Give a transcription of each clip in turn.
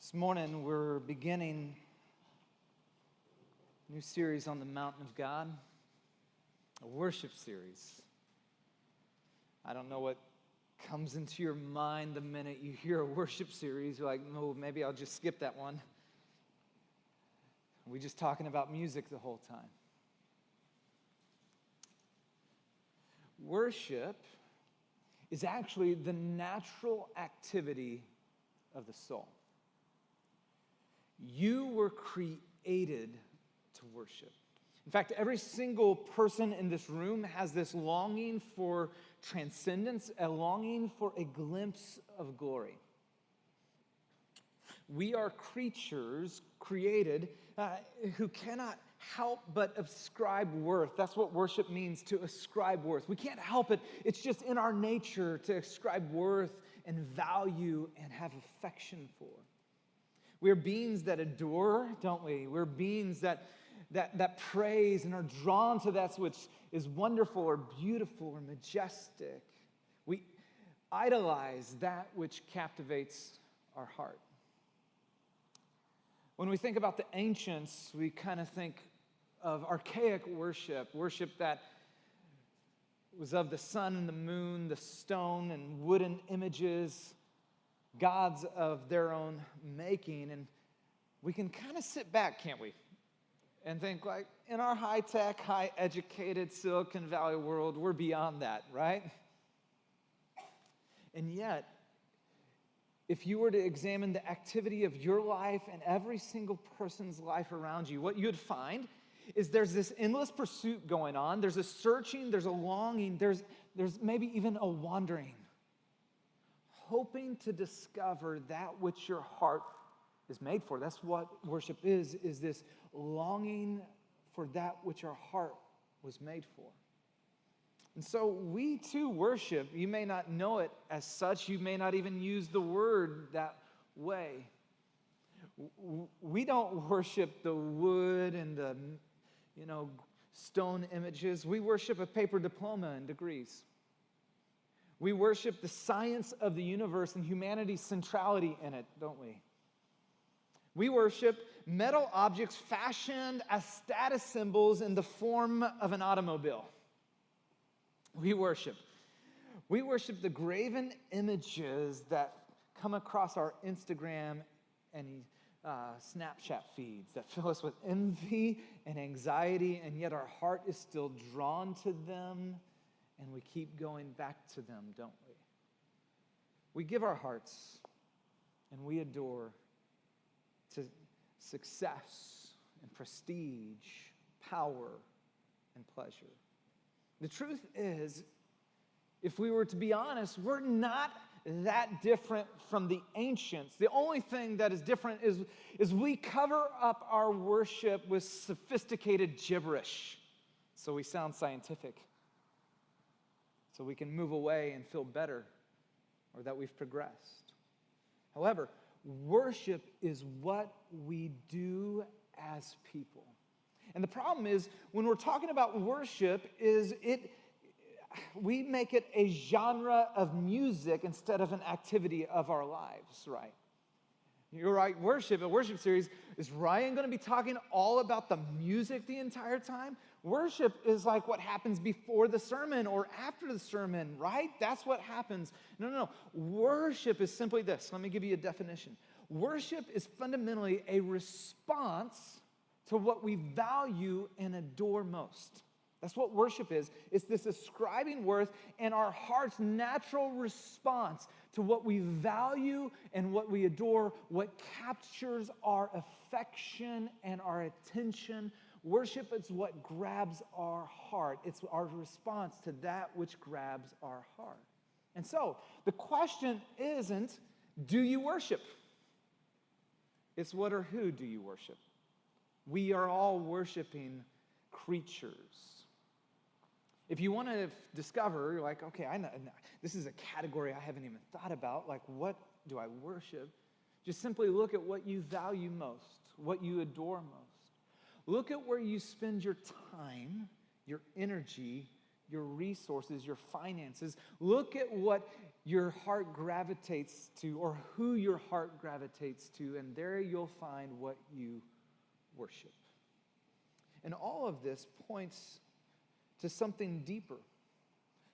This morning we're beginning a new series on the mountain of God, a worship series. I don't know what comes into your mind the minute you hear a worship series. You're like, no, maybe I'll just skip that one. We're just talking about music the whole time. Worship is actually the natural activity of the soul. You were created to worship. In fact, every single person in this room has this longing for transcendence, a longing for a glimpse of glory. We are creatures created who cannot help but ascribe worth. That's what worship means, to ascribe worth. We can't help it. It's just in our nature to ascribe worth and value and have affection for. We're beings that adore, don't we? We're beings that praise and are drawn to that which is wonderful or beautiful or majestic. We idolize that which captivates our heart. When we think about the ancients, we kind of think of archaic worship that was of the sun and the moon, the stone and wooden images, gods of their own making. And we can kind of sit back, can't we? And think like, in our high-tech, high-educated Silicon Valley world, we're beyond that, right? And yet, if you were to examine the activity of your life and every single person's life around you, what you would find is there's this endless pursuit going on. There's a searching, there's a longing, there's maybe even a wandering, hoping to discover that which your heart is made for. That's what worship is this longing for that which our heart was made for. And so we too worship. You may not know it as such. You may not even use the word that way. We don't worship the wood and the, stone images. We worship a paper diploma and degrees. We worship the science of the universe and humanity's centrality in it, don't we? We worship metal objects fashioned as status symbols in the form of an automobile. We worship the graven images that come across our Instagram and Snapchat feeds that fill us with envy and anxiety, and yet our heart is still drawn to them, and we keep going back to them, don't we? We give our hearts and we adore to success and prestige, power and pleasure. The truth is, if we were to be honest, we're not that different from the ancients. The only thing that is different is we cover up our worship with sophisticated gibberish, so we sound scientific, so we can move away and feel better or that we've progressed. However, worship is what we do as people. And the problem is, when we're talking about worship, we make it a genre of music instead of an activity of our lives, right? You're right, a worship series, is Ryan going to be talking all about the music the entire time? Worship is like what happens before the sermon or after the sermon, right? That's what happens. No. Worship is simply this. Let me give you a definition. Worship is fundamentally a response to what we value and adore most. That's what worship is. It's this ascribing worth and our heart's natural response to what we value and what we adore, what captures our affection and our attention. Worship is what grabs our heart. It's our response to that which grabs our heart. And so, the question isn't, do you worship? It's what or who do you worship? We are all worshiping creatures. If you want to discover, you're like, okay, I know, this is a category I haven't even thought about, like what do I worship? Just simply look at what you value most, what you adore most. Look at where you spend your time, your energy, your resources, your finances. Look at what your heart gravitates to or who your heart gravitates to, and there you'll find what you worship. And all of this points to something deeper,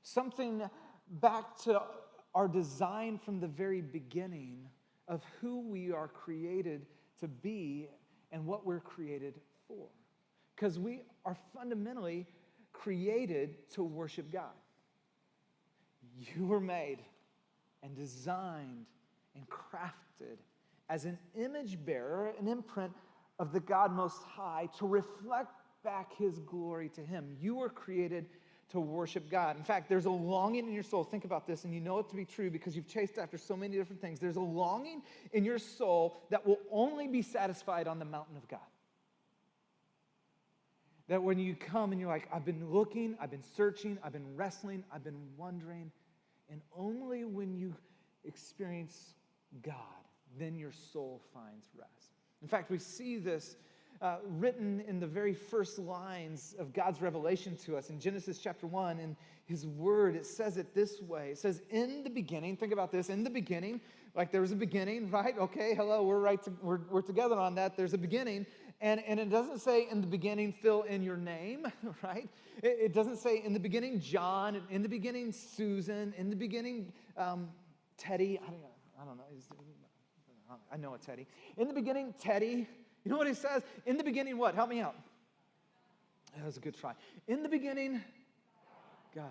something back to our design from the very beginning of who we are created to be and what we're created for. Because we are fundamentally created to worship God. You were made and designed and crafted as an image bearer, an imprint of the God Most High, to reflect back His glory to Him. You were created to worship God. In fact, there's a longing in your soul. Think about this, and you know it to be true because you've chased after so many different things. There's a longing in your soul that will only be satisfied on the mountain of God. That when you come and you're like, I've been looking, I've been searching, I've been wrestling, I've been wondering, and only when you experience God, then your soul finds rest. In fact, we see this written in the very first lines of God's revelation to us in Genesis chapter 1. In His Word, it says it this way. It says, in the beginning, think about this, in the beginning, like there was a beginning, right? Okay, hello, we're together on that. There's a beginning. And it doesn't say in the beginning, fill in your name, right? It doesn't say in the beginning, John, in the beginning, Susan, in the beginning, Teddy. I don't know. I know a Teddy. In the beginning, Teddy. You know what he says? In the beginning, what? Help me out. That was a good try. In the beginning, God.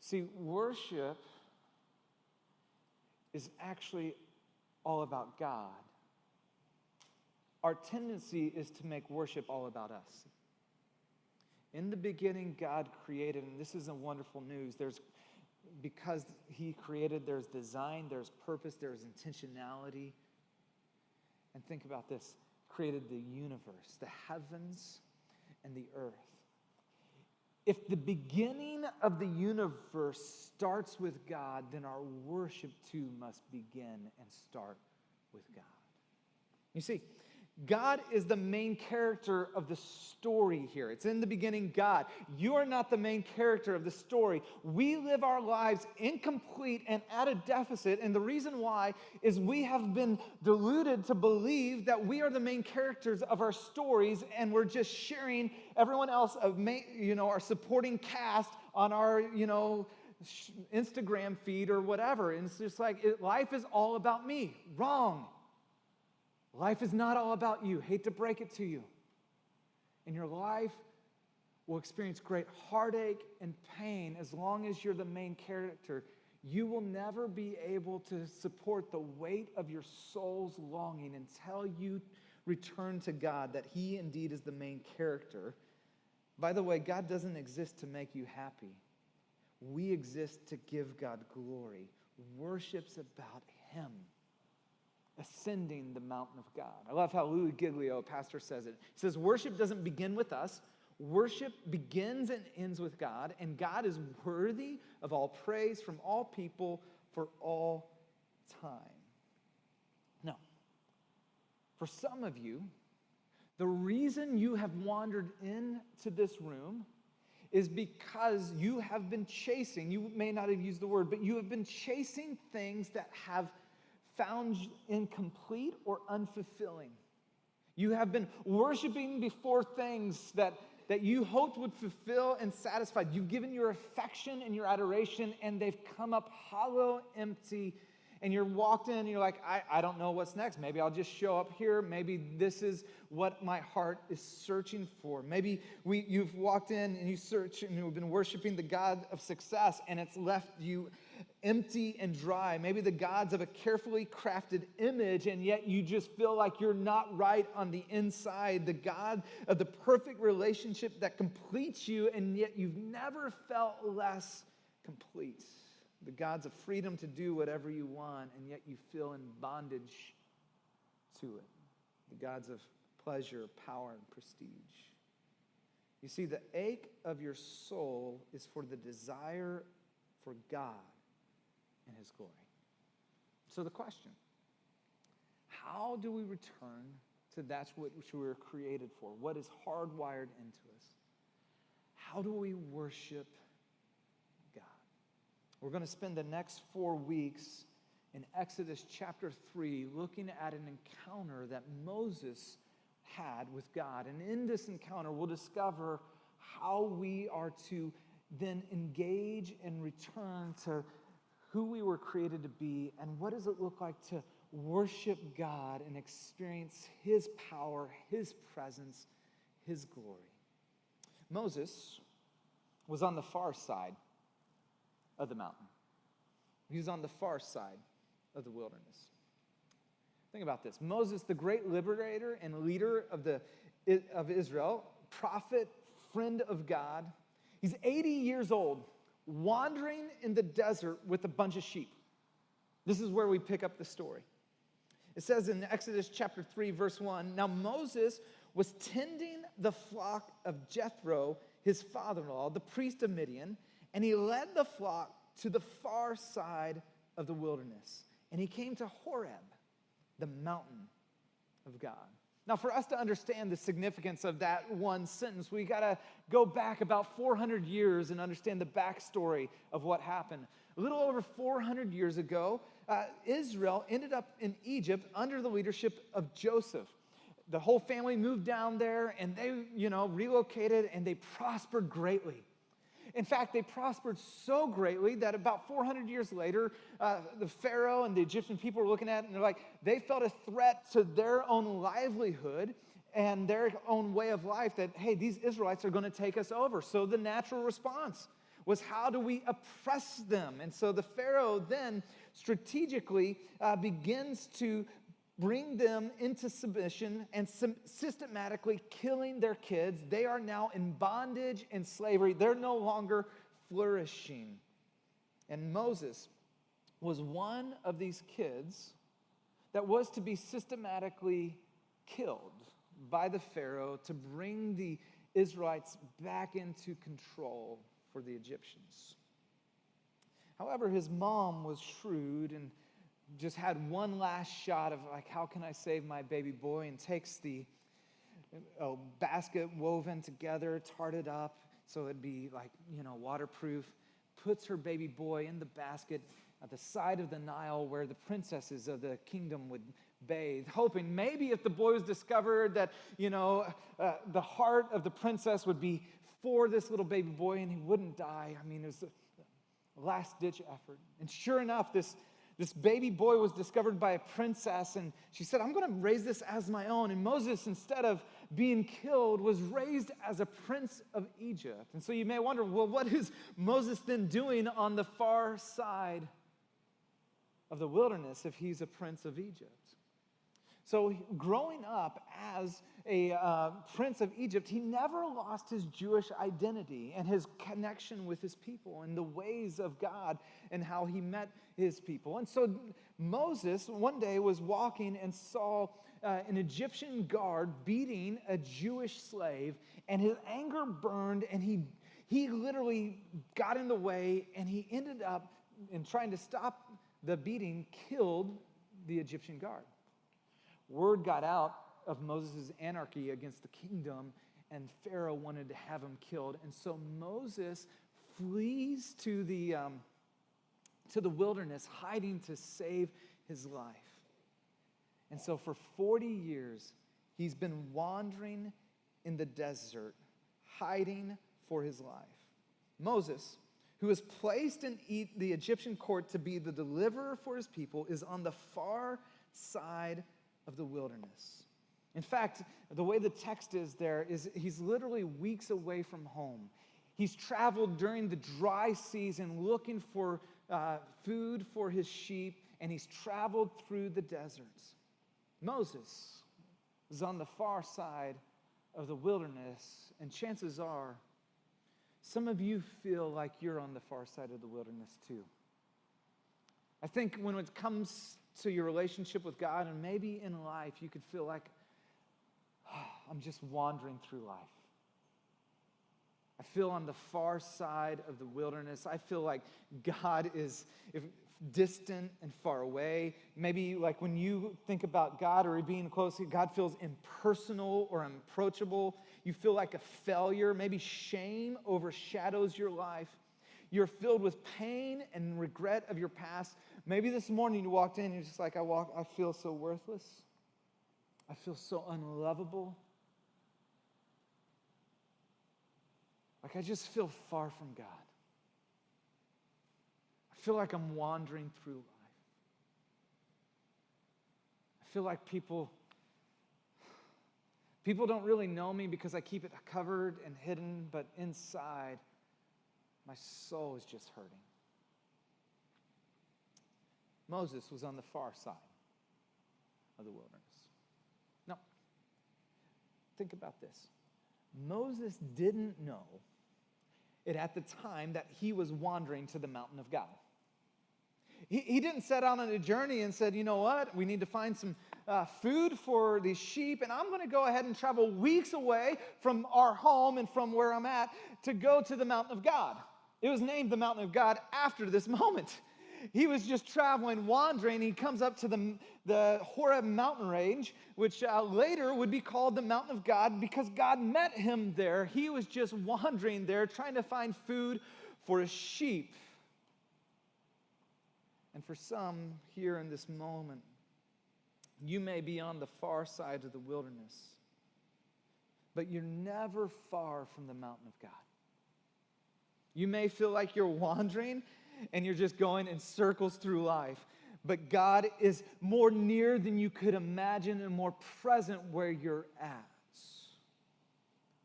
See, worship is actually all about God. Our tendency is to make worship all about us. In the beginning, God created, and this is a wonderful news. Because He created, there's design, there's purpose, there's intentionality. And think about this. Created the universe, the heavens and the earth. If the beginning of the universe starts with God, then our worship too must begin and start with God. You see, God is the main character of the story here. It's in the beginning, God. You are not the main character of the story. We live our lives incomplete and at a deficit, and the reason why is we have been deluded to believe that we are the main characters of our stories, and we're just sharing everyone else our supporting cast on our, Instagram feed or whatever. And it's just like, life is all about me. Wrong. Life is not all about you. Hate to break it to you. And your life will experience great heartache and pain as long as you're the main character. You will never be able to support the weight of your soul's longing until you return to God, that He indeed is the main character. By the way, God doesn't exist to make you happy. We exist to give God glory. Worship's about Him ascending the mountain of God. I love how Louis Giglio, a pastor, says it. He says, worship doesn't begin with us. Worship begins and ends with God, and God is worthy of all praise from all people for all time. Now, for some of you, the reason you have wandered into this room is because you have been chasing, you may not have used the word, but you have been chasing things that have found incomplete or unfulfilling. You have been worshiping before things that you hoped would fulfill and satisfy. You've given your affection and your adoration, and they've come up hollow, empty, and you're walked in and you're like, I don't know what's next. Maybe I'll just show up here. Maybe this is what my heart is searching for. Maybe you've walked in and you search and you've been worshiping the God of success, and it's left you empty and dry. Maybe the gods of a carefully crafted image, and yet you just feel like you're not right on the inside. The God of the perfect relationship that completes you, and yet you've never felt less complete. The gods of freedom to do whatever you want, and yet you feel in bondage to it. The gods of pleasure, power, and prestige. You see, the ache of your soul is for the desire for God and His glory. So the question, how do we return to that's what we were created for, what is hardwired into us. How do we worship God? We're going to spend the next 4 weeks in Exodus chapter 3 looking at an encounter that Moses had with God. And in this encounter, we'll discover how we are to then engage and return to who we were created to be, and what does it look like to worship God and experience His power, His presence, His glory. Moses was on the far side of the mountain. He was on the far side of the wilderness. Think about this. Moses, the great liberator and leader of Israel, prophet, friend of God, he's 80 years old, wandering in the desert with a bunch of sheep. This is where we pick up the story. It says in Exodus chapter 3, verse 1, "Now Moses was tending the flock of Jethro, his father-in-law, the priest of Midian, and he led the flock to the far side of the wilderness. And he came to Horeb, the mountain of God." Now, for us to understand the significance of that one sentence, we got to go back about 400 years and understand the backstory of what happened. A little over 400 years ago, Israel ended up in Egypt under the leadership of Joseph. The whole family moved down there, and they, relocated, and they prospered greatly. In fact, they prospered so greatly that about 400 years later, the Pharaoh and the Egyptian people were looking at it, and they felt a threat to their own livelihood and their own way of life that, hey, these Israelites are going to take us over. So the natural response was, how do we oppress them? And so the Pharaoh then strategically begins to bring them into submission and systematically killing their kids. They are now in bondage and slavery. They're no longer flourishing. And Moses was one of these kids that was to be systematically killed by the Pharaoh to bring the Israelites back into control for the Egyptians. However, his mom was shrewd and just had one last shot of how can I save my baby boy, and takes the basket woven together, tarted up so it'd be waterproof, puts her baby boy in the basket at the side of the Nile where the princesses of the kingdom would bathe, hoping maybe if the boy was discovered that, the heart of the princess would be for this little baby boy and he wouldn't die. It was a last-ditch effort. And sure enough, this baby boy was discovered by a princess, and she said, I'm going to raise this as my own. And Moses, instead of being killed, was raised as a prince of Egypt. And so you may wonder, well, what is Moses then doing on the far side of the wilderness if he's a prince of Egypt? So growing up as a prince of Egypt, he never lost his Jewish identity and his connection with his people and the ways of God and how he met his people. And so Moses one day was walking and saw an Egyptian guard beating a Jewish slave, and his anger burned, and he literally got in the way, and he ended up, in trying to stop the beating, killed the Egyptian guard. Word got out of Moses' anarchy against the kingdom, and Pharaoh wanted to have him killed. And so Moses flees to the wilderness, hiding to save his life. And so for 40 years, he's been wandering in the desert, hiding for his life. Moses, who was placed in the Egyptian court to be the deliverer for his people, is on the far side of the wilderness. In fact, the way the text is there is he's literally weeks away from home. He's traveled during the dry season looking for food for his sheep, and he's traveled through the deserts. Moses is on the far side of the wilderness, and chances are some of you feel like you're on the far side of the wilderness too. I think when it comes to your relationship with God, and maybe in life, you could feel like, I'm just wandering through life. I feel on the far side of the wilderness. I feel like God is distant and far away. Maybe like when you think about God or being close, God feels impersonal or unapproachable. You feel like a failure. Maybe shame overshadows your life. You're filled with pain and regret of your past. Maybe this morning you walked in and you're just like, I feel so worthless. I feel so unlovable. Like I just feel far from God. I feel like I'm wandering through life. I feel like people don't really know me because I keep it covered and hidden, but inside, my soul is just hurting. Moses was on the far side of the wilderness. Now, think about this. Moses didn't know it at the time that he was wandering to the mountain of God. He didn't set out on a journey and said, you know what, we need to find some food for these sheep, and I'm going to go ahead and travel weeks away from our home and from where I'm at to go to the mountain of God. It was named the mountain of God after this moment. He was just traveling, wandering. He comes up to the Horeb mountain range, which later would be called the mountain of God because God met him there. He was just wandering there, trying to find food for his sheep. And for some here in this moment, you may be on the far side of the wilderness, but you're never far from the mountain of God. You may feel like you're wandering and you're just going in circles through life, but God is more near than you could imagine and more present where you're at.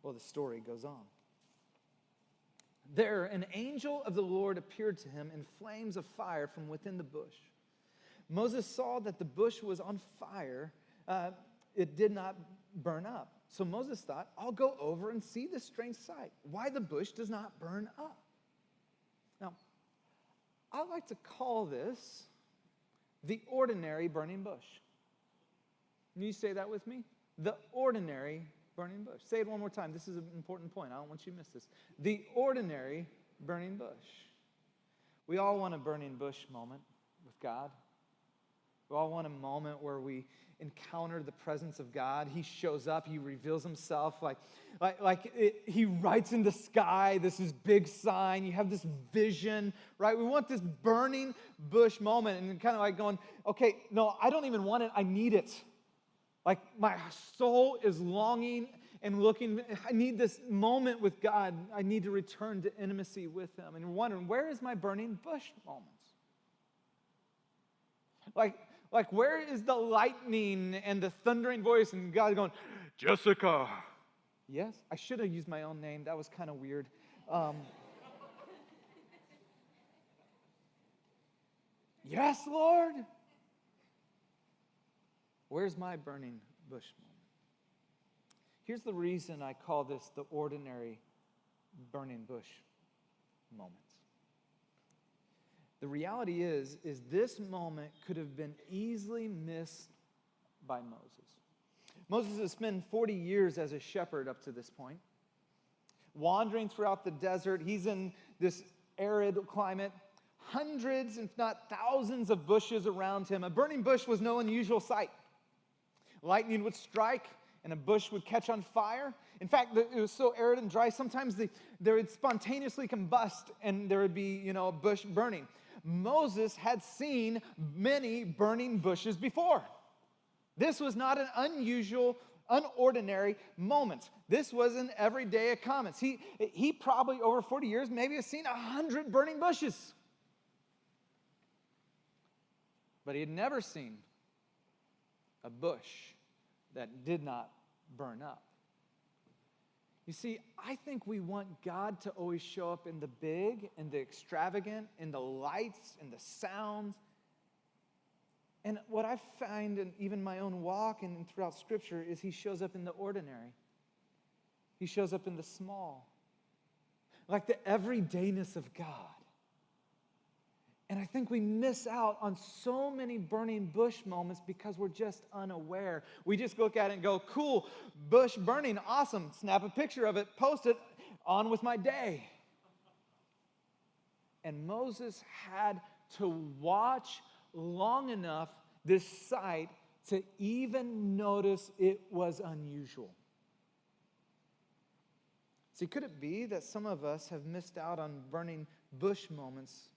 Well, the story goes on. There, an angel of the Lord appeared to him in flames of fire from within the bush. Moses saw that the bush was on fire. It did not burn up. So Moses thought, I'll go over and see this strange sight, why the bush does not burn up. Now, I like to call this the ordinary burning bush. Can you say that with me? The ordinary burning bush. Say it one more time. This is an important point. I don't want you to miss this. The ordinary burning bush. We all want a burning bush moment with God. We all want a moment where we encounter the presence of God. He shows up. He reveals himself he writes in the sky. This is big sign. You have this vision, right? We want this burning bush moment and kind of like going, okay, no, I don't even want it. I need it. Like my soul is longing and looking. I need this moment with God. I need to return to intimacy with him. And you're wondering, where is my burning bush moments? Like where is the lightning and the thundering voice and God going, Jessica? Yes, I should have used my own name. That was kind of weird. Yes, Lord. Where's my burning bush moment? Here's the reason I call this the ordinary burning bush moments. The reality is this moment could have been easily missed by Moses. Moses has spent 40 years as a shepherd up to this point, wandering throughout the desert. He's in this arid climate, hundreds, if not thousands of bushes around him. A burning bush was no unusual sight. Lightning would strike and a bush would catch on fire. In fact, it was so arid and dry, sometimes they would spontaneously combust and there would be, a bush burning. Moses had seen many burning bushes before. This was not an unusual, unordinary moment. This was an everyday occurrence. He probably, over 40 years, maybe has seen 100 burning bushes. But he had never seen a bush that did not burn up. You see, I think we want God to always show up in the big, in the extravagant, in the lights, in the sounds. And what I find in even my own walk and throughout Scripture is he shows up in the ordinary. He shows up in the small. Like the everydayness of God. And I think we miss out on so many burning bush moments because we're just unaware. We just look at it and go, cool, bush burning, awesome. Snap a picture of it, post it. on with my day. And Moses had to watch long enough this sight to even notice it was unusual. See, could it be that some of us have missed out on burning bush moments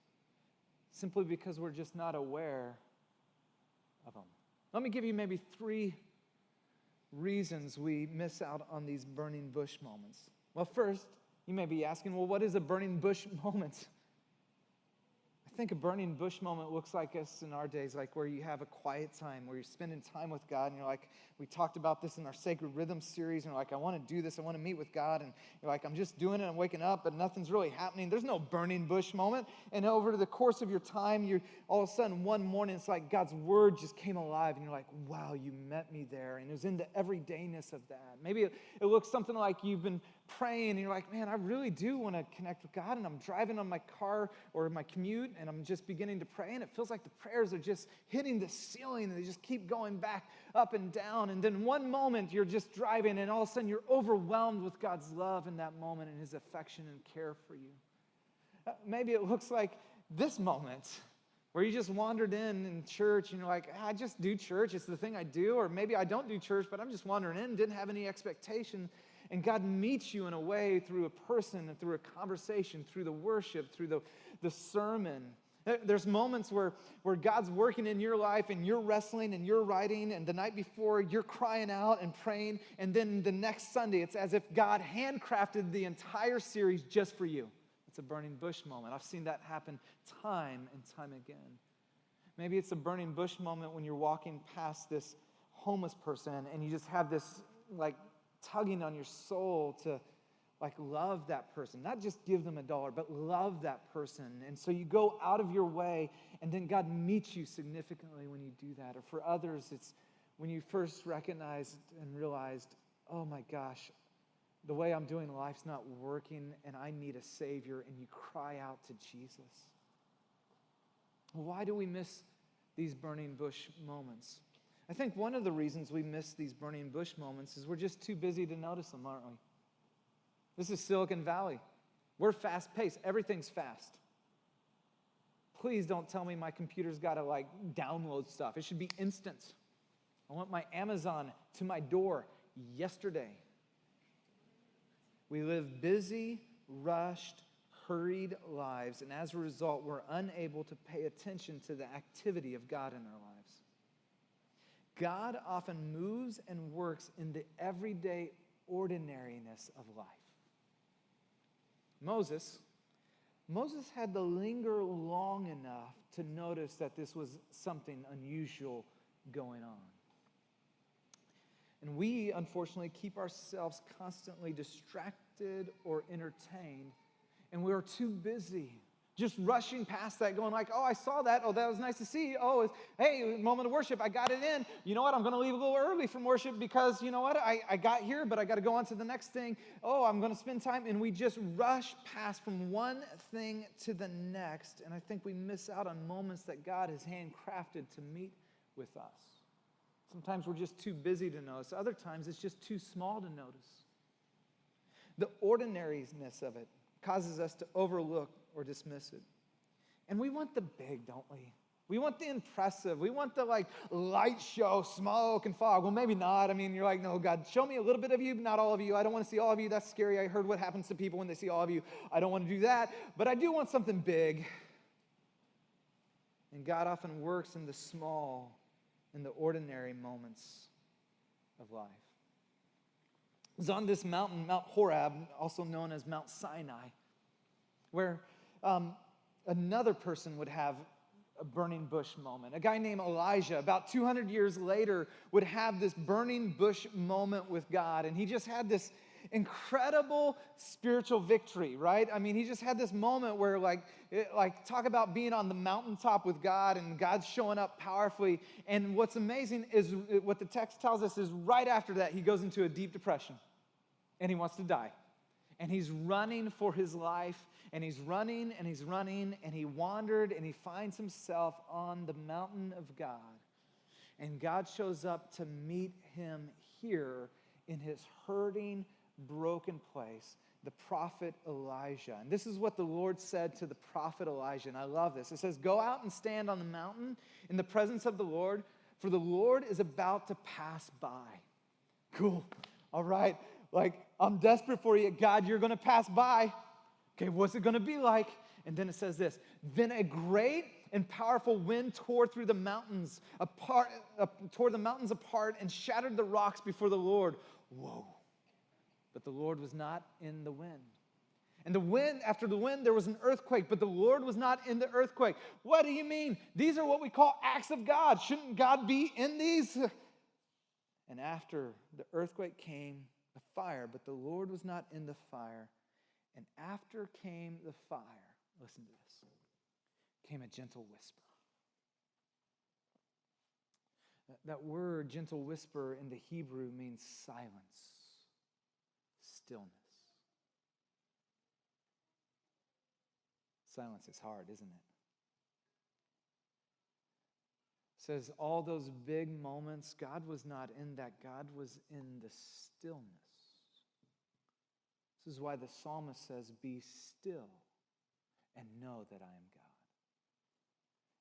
simply because we're just not aware of them? Let me give you maybe 3 reasons we miss out on these burning bush moments. Well, first, you may be asking, well, what is a burning bush moment? I think a burning bush moment looks like us in our days, like where you have a quiet time, where you're spending time with God, and you're like, we talked about this in our Sacred Rhythm series, and you're like, I want to do this, I want to meet with God, and you're like, I'm just doing it, I'm waking up, but nothing's really happening. There's no burning bush moment, and over the course of your time, you're all of a sudden, one morning, it's like God's Word just came alive, and you're like, wow, you met me there, and it was in the everydayness of that. Maybe it looks something like you've been praying, and you're like, man, I really do want to connect with God, and I'm driving on my car or my commute, and I'm just beginning to pray, and it feels like the prayers are just hitting the ceiling, and they just keep going back up and down, and then one moment you're just driving, and all of a sudden you're overwhelmed with God's love in that moment and His affection and care for you. Maybe it looks like this moment where you just wandered in church, and you're like, I just do church, it's the thing I do, or maybe I don't do church, but I'm just wandering in, didn't have any expectation. And God meets you in a way through a person, and through a conversation, through the worship, through the sermon. There's moments where God's working in your life, and you're wrestling and you're writing, and the night before you're crying out and praying, and then the next Sunday it's as if God handcrafted the entire series just for you. It's a burning bush moment. I've seen that happen time and time again. Maybe it's a burning bush moment when you're walking past this homeless person, and you just have this like tugging on your soul to like love that person, not just give them $1, but love that person. And so you go out of your way, and then God meets you significantly when you do that. Or for others, it's when you first recognized and realized, oh my gosh, the way I'm doing life's not working, and I need a Savior, and you cry out to Jesus. Why do we miss these burning bush moments? I think one of the reasons we miss these burning bush moments is we're just too busy to notice them, aren't we? This is Silicon Valley. We're fast-paced. Everything's fast. Please don't tell me my computer's got to like download stuff. It should be instant. I want my Amazon to my door yesterday. We live busy, rushed, hurried lives, and as a result, we're unable to pay attention to the activity of God in our lives. God often moves and works in the everyday ordinariness of life. Moses had to linger long enough to notice that this was something unusual going on. And we, unfortunately, keep ourselves constantly distracted or entertained, and we're too busy just rushing past that, going like, oh, I saw that. Oh, that was nice to see. Oh, hey, moment of worship. I got it in. You know what? I'm going to leave a little early from worship because, you know what? I got here, but I got to go on to the next thing. Oh, I'm going to spend time. And we just rush past from one thing to the next. And I think we miss out on moments that God has handcrafted to meet with us. Sometimes we're just too busy to notice. Other times it's just too small to notice. The ordinariness of it causes us to overlook or dismiss it. And we want the big, don't we? We want the impressive. We want the like light show, smoke and fog. Well, maybe not. I mean, you're like, no, God, show me a little bit of you, but not all of you. I don't want to see all of you. That's scary. I heard what happens to people when they see all of you. I don't want to do that. But I do want something big. And God often works in the small, in the ordinary moments of life. It was on this mountain, Mount Horeb, also known as Mount Sinai, where another person would have a burning bush moment. A guy named Elijah, about 200 years later, would have this burning bush moment with God. And he just had this incredible spiritual victory, right? I mean, he just had this moment where talk about being on the mountaintop with God and God showing up powerfully. And what's amazing is what the text tells us is right after that, he goes into a deep depression and he wants to die. And he's running for his life, and he's running, and he's running, and he wandered, and he finds himself on the mountain of God. And God shows up to meet him here in his hurting, broken place, the prophet Elijah. And this is what the Lord said to the prophet Elijah, and I love this. It says, "Go out and stand on the mountain in the presence of the Lord, for the Lord is about to pass by." Cool. All right. Like, I'm desperate for you. God, you're going to pass by. Okay, what's it going to be like? And then it says this, "Then a great and powerful wind tore the mountains apart and shattered the rocks before the Lord." Whoa. But the Lord was not in the wind. And after the wind, there was an earthquake, but the Lord was not in the earthquake. What do you mean? These are what we call acts of God. Shouldn't God be in these? And after the earthquake came the fire, but the Lord was not in the fire. And after came the fire, listen to this, came a gentle whisper. That word, gentle whisper, in the Hebrew means silence, stillness. Silence is hard, isn't it? It says all those big moments, God was not in that. God was in the stillness. This is why the psalmist says, "Be still and know that I am God."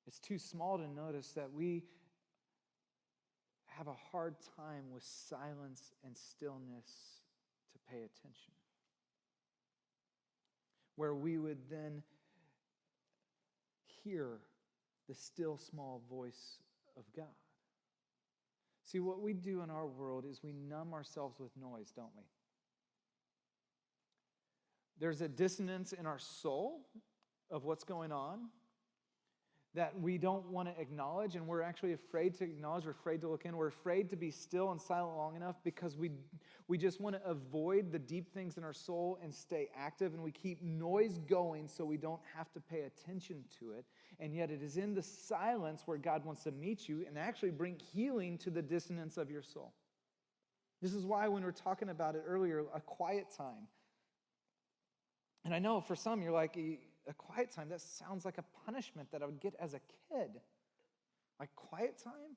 It's too small to notice that we have a hard time with silence and stillness to pay attention. Where we would then hear the still small voice of God. See, what we do in our world is we numb ourselves with noise, don't we? There's a dissonance in our soul of what's going on that we don't want to acknowledge, and we're actually afraid to acknowledge. We're afraid to look in. We're afraid to be still and silent long enough because we just want to avoid the deep things in our soul and stay active, and we keep noise going so we don't have to pay attention to it. And yet it is in the silence where God wants to meet you and actually bring healing to the dissonance of your soul. This is why when we were talking about it earlier, a quiet time. And I know for some, you're like, a quiet time, that sounds like a punishment that I would get as a kid. Like quiet time?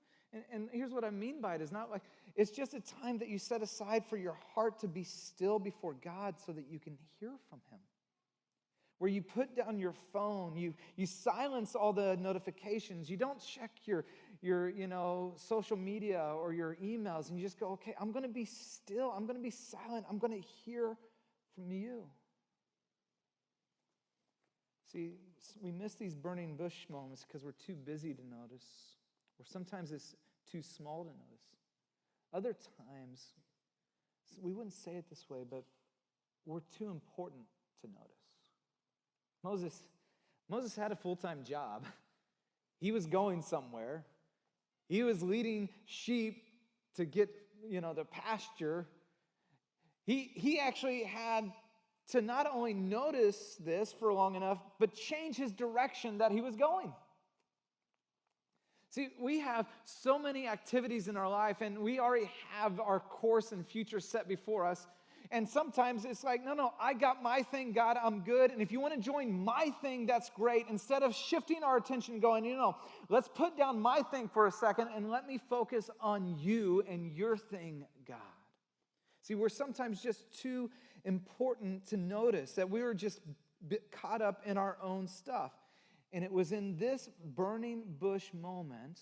And here's what I mean by it. It's not like, it's just a time that you set aside for your heart to be still before God so that you can hear from Him. Where you put down your phone, you silence all the notifications, you don't check your social media or your emails, and you just go, okay, I'm going to be still, I'm going to be silent, I'm going to hear from you. See, we miss these burning bush moments because we're too busy to notice, or sometimes it's too small to notice. Other times, we wouldn't say it this way, but we're too important to notice. Moses had a full-time job. He was going somewhere. He was leading sheep to get, the pasture. He actually had to not only notice this for long enough, but change his direction that he was going. See, we have so many activities in our life, and we already have our course and future set before us. And sometimes it's like, no, I got my thing, God, I'm good. And if you want to join my thing, that's great. Instead of shifting our attention going, let's put down my thing for a second and let me focus on you and your thing, God. See, we're sometimes just too important to notice that we were just caught up in our own stuff. And it was in this burning bush moment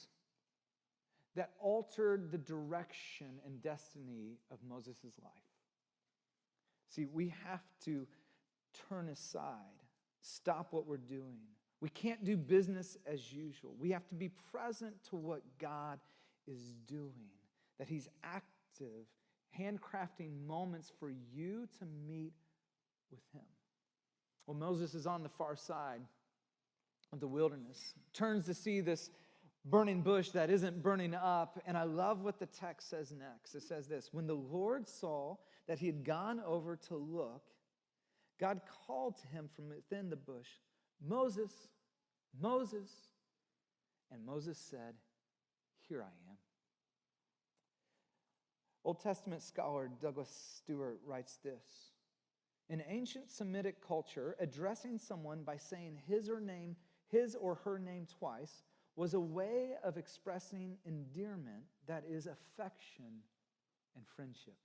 that altered the direction and destiny of Moses' life. See, we have to turn aside, stop what we're doing. We can't do business as usual. We have to be present to what God is doing, that He's active, handcrafting moments for you to meet with Him. Well, Moses is on the far side of the wilderness, turns to see this burning bush that isn't burning up, and I love what the text says next. It says this, when the Lord saw that he had gone over to look, God called to him from within the bush, "Moses, Moses." And Moses said, "Here I am." Old Testament scholar Douglas Stewart writes this, in ancient Semitic culture, addressing someone by saying his or her name twice was a way of expressing endearment, that is, affection and friendship.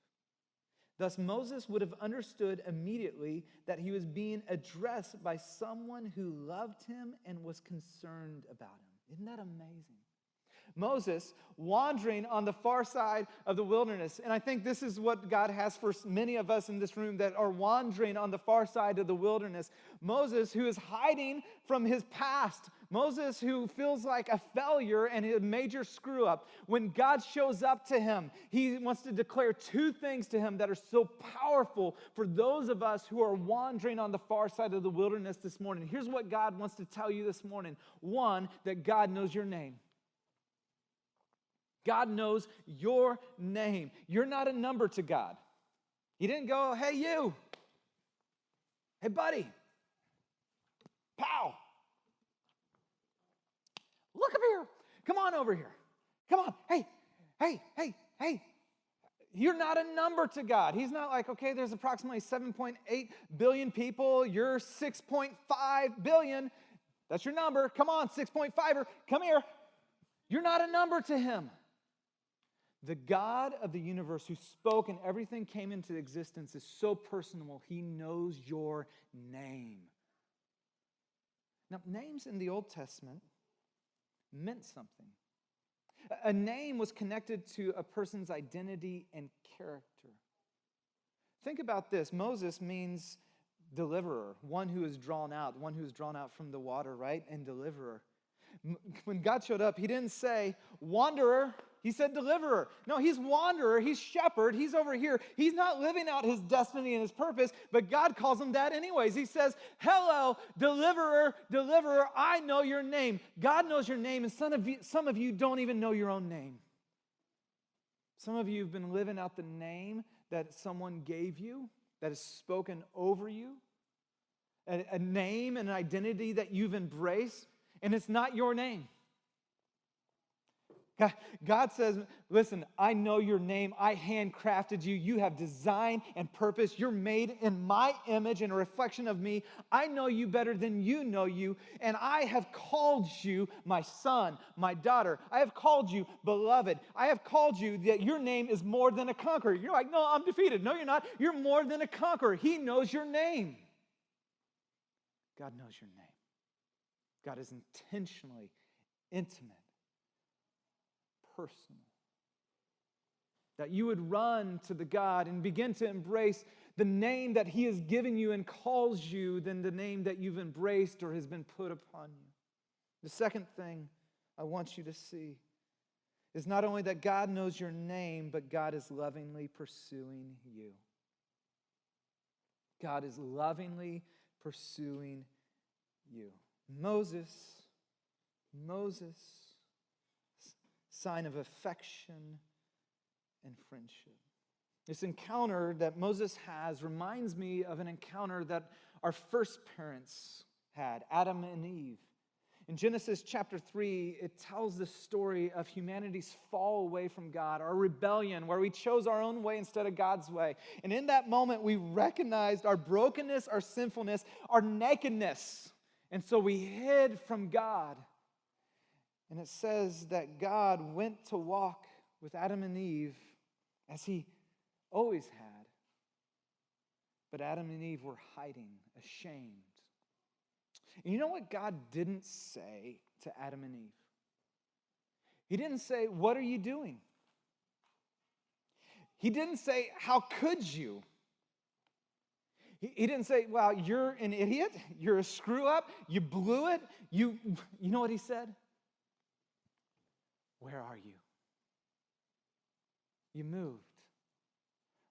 Thus, Moses would have understood immediately that he was being addressed by someone who loved him and was concerned about him. Isn't that amazing? Moses wandering on the far side of the wilderness. And I think this is what God has for many of us in this room that are wandering on the far side of the wilderness. Moses, who is hiding from his past. Moses, who feels like a failure and a major screw up. When God shows up to him, he wants to declare two things to him that are so powerful for those of us who are wandering on the far side of the wilderness this morning. Here's what God wants to tell you this morning. One, that God knows your name. God knows your name. You're not a number to God. He didn't go, hey, you. Hey, buddy. Pow. Look up here. Come on over here. Come on. Hey. You're not a number to God. He's not like, okay, there's approximately 7.8 billion people. You're 6.5 billion. That's your number. Come on, 6.5er. Come here. You're not a number to him. The God of the universe who spoke and everything came into existence is so personal. He knows your name. Now, names in the Old Testament meant something. A name was connected to a person's identity and character. Think about this. Moses means deliverer, one who is drawn out from the water, right? And deliverer. When God showed up, he didn't say wanderer. He said deliverer. No, he's wanderer. He's shepherd. He's over here. He's not living out his destiny and his purpose, but God calls him that anyways. He says, hello, deliverer, I know your name. God knows your name, and some of you don't even know your own name. Some of you have been living out the name that someone gave you, that is spoken over you, a name and an identity that you've embraced, and it's not your name. God says, listen, I know your name. I handcrafted you. You have design and purpose. You're made in my image and a reflection of me. I know you better than you know you. And I have called you my son, my daughter. I have called you beloved. I have called you that your name is more than a conqueror. You're like, no, I'm defeated. No, you're not. You're more than a conqueror. He knows your name. God knows your name. God is intentionally intimate. Personal. That you would run to the God and begin to embrace the name that he has given you and calls you than the name that you've embraced or has been put upon you. The second thing I want you to see is not only that God knows your name, but God is lovingly pursuing you. God is lovingly pursuing you. Moses, sign of affection and friendship. This encounter that Moses has reminds me of an encounter that our first parents had, Adam and Eve. In Genesis chapter 3, it tells the story of humanity's fall away from God, our rebellion, where we chose our own way instead of God's way. And in that moment, we recognized our brokenness, our sinfulness, our nakedness. And so we hid from God. And it says that God went to walk with Adam and Eve as he always had. But Adam and Eve were hiding, ashamed. And you know what God didn't say to Adam and Eve? He didn't say, what are you doing? He didn't say, how could you? He didn't say, well, you're an idiot. You're a screw up. You blew it. You know what he said? Where are you? You moved.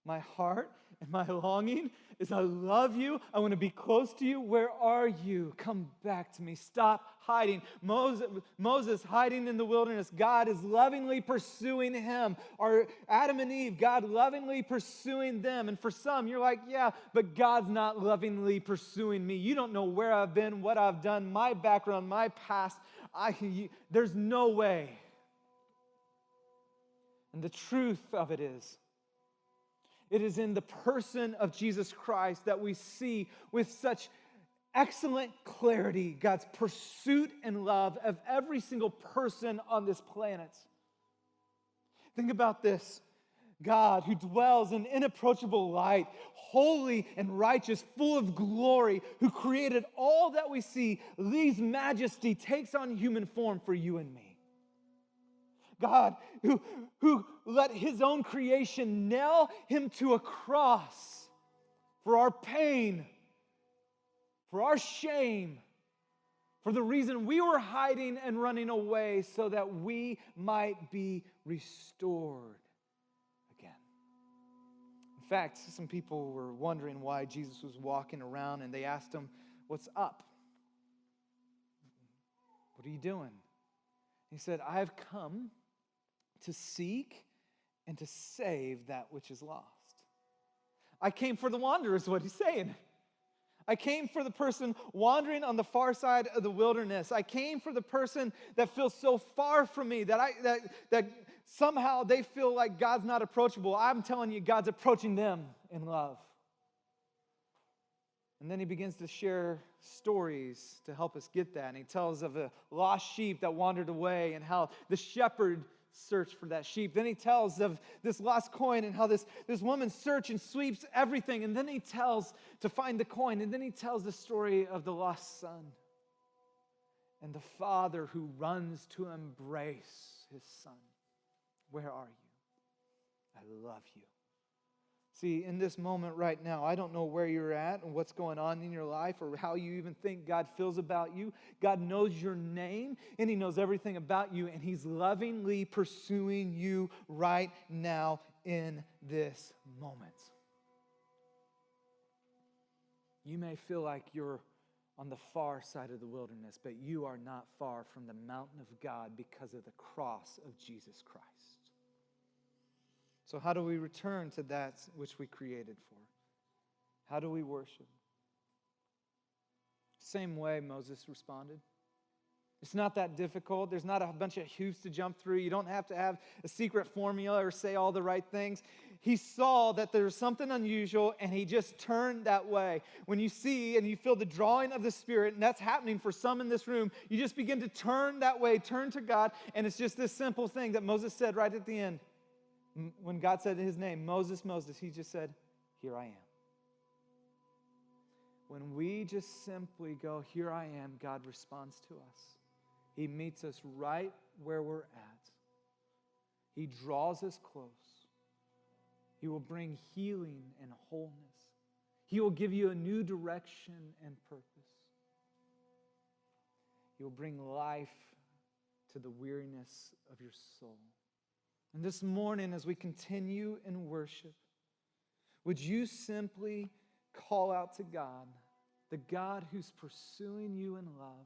My heart and my longing is I love you. I want to be close to you. Where are you? Come back to me. Stop hiding. Moses hiding in the wilderness. God is lovingly pursuing him. Or Adam and Eve, God lovingly pursuing them. And for some, you're like, yeah, but God's not lovingly pursuing me. You don't know where I've been, what I've done, my background, my past. There's no way. And the truth of it is in the person of Jesus Christ that we see with such excellent clarity God's pursuit and love of every single person on this planet. Think about this. God who dwells in inapproachable light, holy and righteous, full of glory, who created all that we see, leaves majesty, takes on human form for you and me. God who let his own creation nail him to a cross for our pain, for our shame, for the reason we were hiding and running away so that we might be restored again. In fact, some people were wondering why Jesus was walking around, and they asked him, "What's up? What are you doing?" He said, "I have come to seek and to save that which is lost." I came for the wanderer, is what he's saying. I came for the person wandering on the far side of the wilderness. I came for the person that feels so far from me that somehow they feel like God's not approachable. I'm telling you, God's approaching them in love. And then he begins to share stories to help us get that. And he tells of a lost sheep that wandered away and how the shepherd searched for that sheep. Then he tells of this lost coin and how this woman searches and sweeps everything. And then he tells to find the coin. And then he tells the story of the lost son and the father who runs to embrace his son. Where are you? I love you. See, in this moment right now, I don't know where you're at and what's going on in your life or how you even think God feels about you. God knows your name and he knows everything about you, and he's lovingly pursuing you right now in this moment. You may feel like you're on the far side of the wilderness, but you are not far from the mountain of God because of the cross of Jesus Christ. So how do we return to that which we created for? How do we worship? Same way Moses responded. It's not that difficult. There's not a bunch of hoops to jump through. You don't have to have a secret formula or say all the right things. He saw that there was something unusual, and he just turned that way. When you see and you feel the drawing of the Spirit, and that's happening for some in this room, you just begin to turn that way, turn to God, and it's just this simple thing that Moses said right at the end. When God said his name, Moses, Moses, he just said, "Here I am." When we just simply go, "Here I am," God responds to us. He meets us right where we're at. He draws us close. He will bring healing and wholeness. He will give you a new direction and purpose. He will bring life to the weariness of your soul. And this morning, as we continue in worship, would you simply call out to God, the God who's pursuing you in love,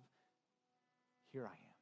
"Here I am."